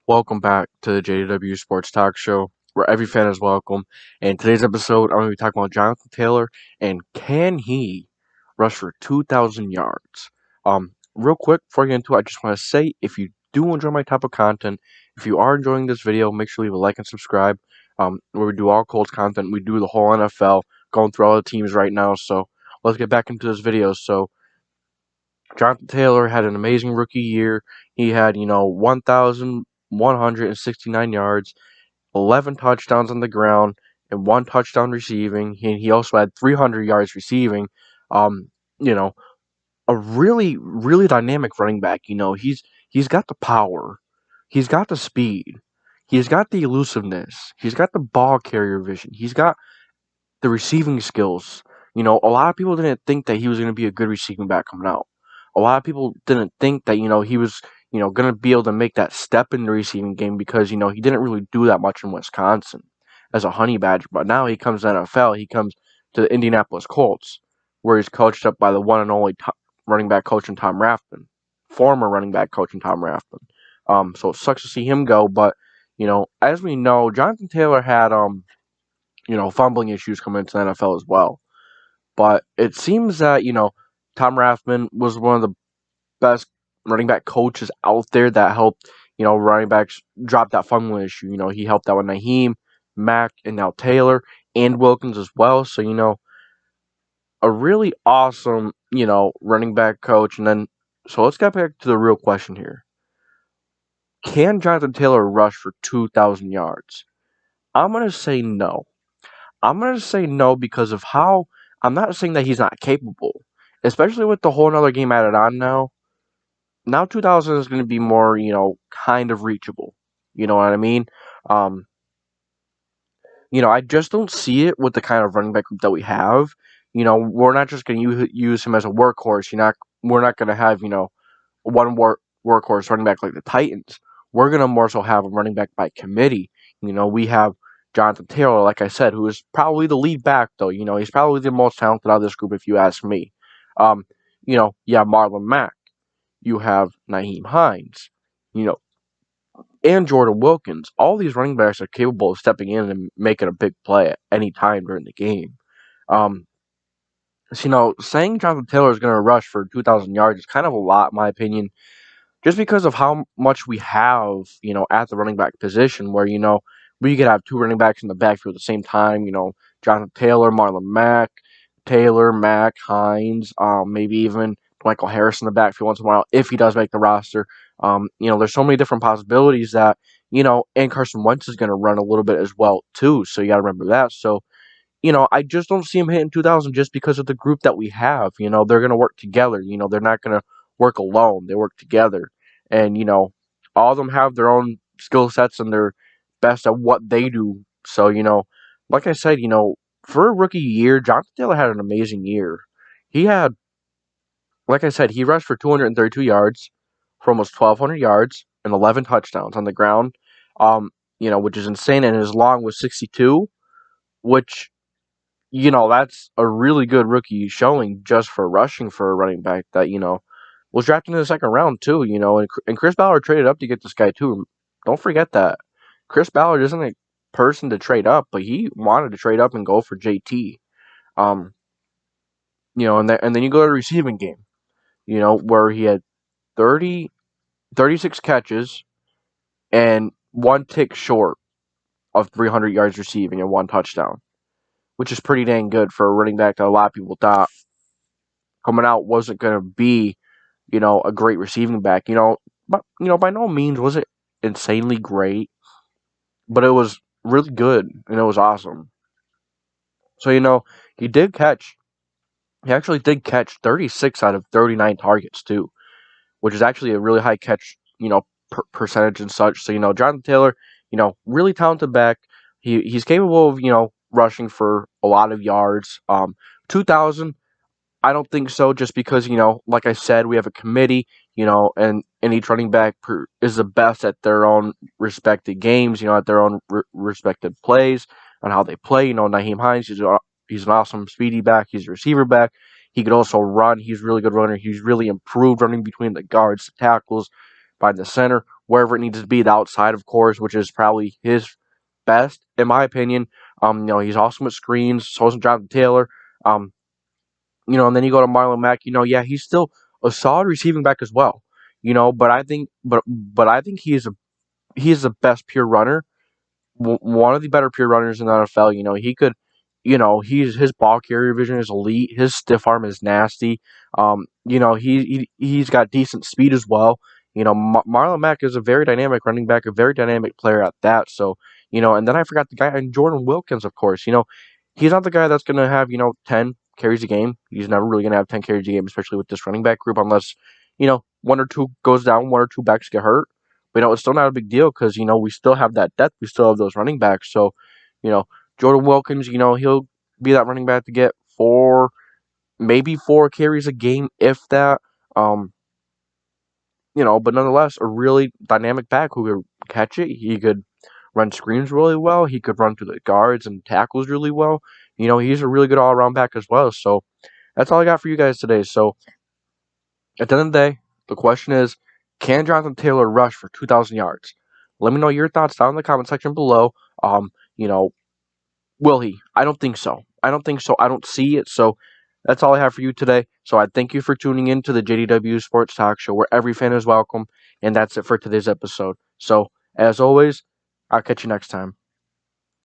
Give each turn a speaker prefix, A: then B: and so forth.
A: Welcome back to the JDW Sports Talk Show, where every fan is welcome. And today's episode, I'm going to be talking about Jonathan Taylor and can he rush for 2,000 yards? Real quick before I get into it, I just want to say if you do enjoy my type of content, if you are enjoying this video, make sure you leave a like and subscribe. Where we do all Colts content, we do the whole NFL, going through all the teams right now. So let's get back into this video. So Jonathan Taylor had an amazing rookie year. He had, 1,169 yards, 11 touchdowns on the ground, and one touchdown receiving. He also had 300 yards receiving. Um, you know, a really, really dynamic running back. He's got the power, he's got the speed, he's got the elusiveness, he's got the ball carrier vision, he's got the receiving skills. A lot of people didn't think that he was going to be a good receiving back coming out. A lot of people didn't think that, he was, going to be able to make that step in the receiving game because, he didn't really do that much in Wisconsin as a honey badger. But now he comes to the NFL, he comes to the Indianapolis Colts, where he's coached up by the one and only running back coach in Tom Rathman, former running back coach in Tom Rathman. So it sucks to see him go, but, as we know, Jonathan Taylor had, fumbling issues coming into the NFL as well. But it seems that, Tom Rathman was one of the best running back coaches out there that helped, running backs drop that fumbling issue. He helped out with Naheem, Mack, and now Taylor, and Wilkins as well. So, a really awesome, running back coach. And then, so let's get back to the real question here. Can Jonathan Taylor rush for 2,000 yards? I'm going to say no. I'm going to say no because of how I'm not saying that he's not capable, especially with the whole another game added on now. Now 2000 is going to be more, kind of reachable. You know what I mean? Um, I just don't see it with the kind of running back group that we have. We're not just going to use him as a workhorse. We're not going to have, one workhorse running back like the Titans. We're going to more so have a running back by committee. We have Jonathan Taylor, like I said, who is probably the lead back, though. He's probably the most talented out of this group, if you ask me. You have Marlon Mack. You have Naheem Hines. And Jordan Wilkins. All these running backs are capable of stepping in and making a big play at any time during the game. Saying Jonathan Taylor is going to rush for 2,000 yards is kind of a lot, in my opinion, just because of how much we have, at the running back position where, we could have two running backs in the backfield at the same time, Jonathan Taylor, Marlon Mack, Taylor, Mack, Hines, maybe even Michael Harris in the backfield once in a while if he does make the roster. There's so many different possibilities that, and Carson Wentz is going to run a little bit as well, too, so you got to remember that. So, I just don't see him hitting 2,000 just because of the group that we have. They're going to work together. They're not going to work alone. They work together. And, all of them have their own skill sets and they're best at what they do. So, like I said, for a rookie year, Jonathan Taylor had an amazing year. He had, like I said, he rushed for 232 yards for almost 1,200 yards and 11 touchdowns on the ground, which is insane. And his long was 62, which, that's a really good rookie showing just for rushing for a running back that, was drafted in the second round, too, and Chris Ballard traded up to get this guy, too. Don't forget that. Chris Ballard isn't a person to trade up, but he wanted to trade up and go for JT. And then you go to the receiving game, where he had 36 catches and one tick short of 300 yards receiving and one touchdown, which is pretty dang good for a running back that a lot of people thought coming out wasn't going to be, a great receiving back. But, by no means was it insanely great, but it was really good and it was awesome. So, he actually did catch 36 out of 39 targets too, which is actually a really high catch, percentage and such. So, Jonathan Taylor, really talented back. He's capable of, rushing for a lot of yards. 2,000, I don't think so, just because, like I said, we have a committee, and each running back is the best at their own respected games, at their own respected plays, on how they play. Naheem Hines, he's an awesome speedy back. He's a receiver back. He could also run. He's a really good runner. He's really improved running between the guards, the tackles. behind the center, wherever it needs to be, the outside, of course, which is probably his best, in my opinion. He's awesome with screens, so isn't Jonathan Taylor. And then you go to Marlon Mack, yeah, he's still a solid receiving back as well. But I think he is the best pure runner, one of the better pure runners in the NFL. He could, his ball carrier vision is elite. His stiff arm is nasty. He's got decent speed as well. Marlon Mack is a very dynamic running back, a very dynamic player at that. So, and then I forgot the guy, and Jordan Wilkins, of course. He's not the guy that's going to have 10 carries a game. He's never really going to have 10 carries a game, especially with this running back group, unless one or two goes down, one or two backs get hurt. But it's still not a big deal because we still have that depth. We still have those running backs. So, Jordan Wilkins, he'll be that running back to get maybe four carries a game, if that. But nonetheless, a really dynamic back who could catch it. He could run screens really well. He could run through the guards and tackles really well. He's a really good all-around back as well. So that's all I got for you guys today. So at the end of the day, the question is, can Jonathan Taylor rush for 2,000 yards? Let me know your thoughts down in the comment section below. Will he? I don't think so. I don't see it. So that's all I have for you today. So I thank you for tuning in to the JDW Sports Talk Show, where every fan is welcome. And that's it for today's episode. So as always, I'll catch you next time.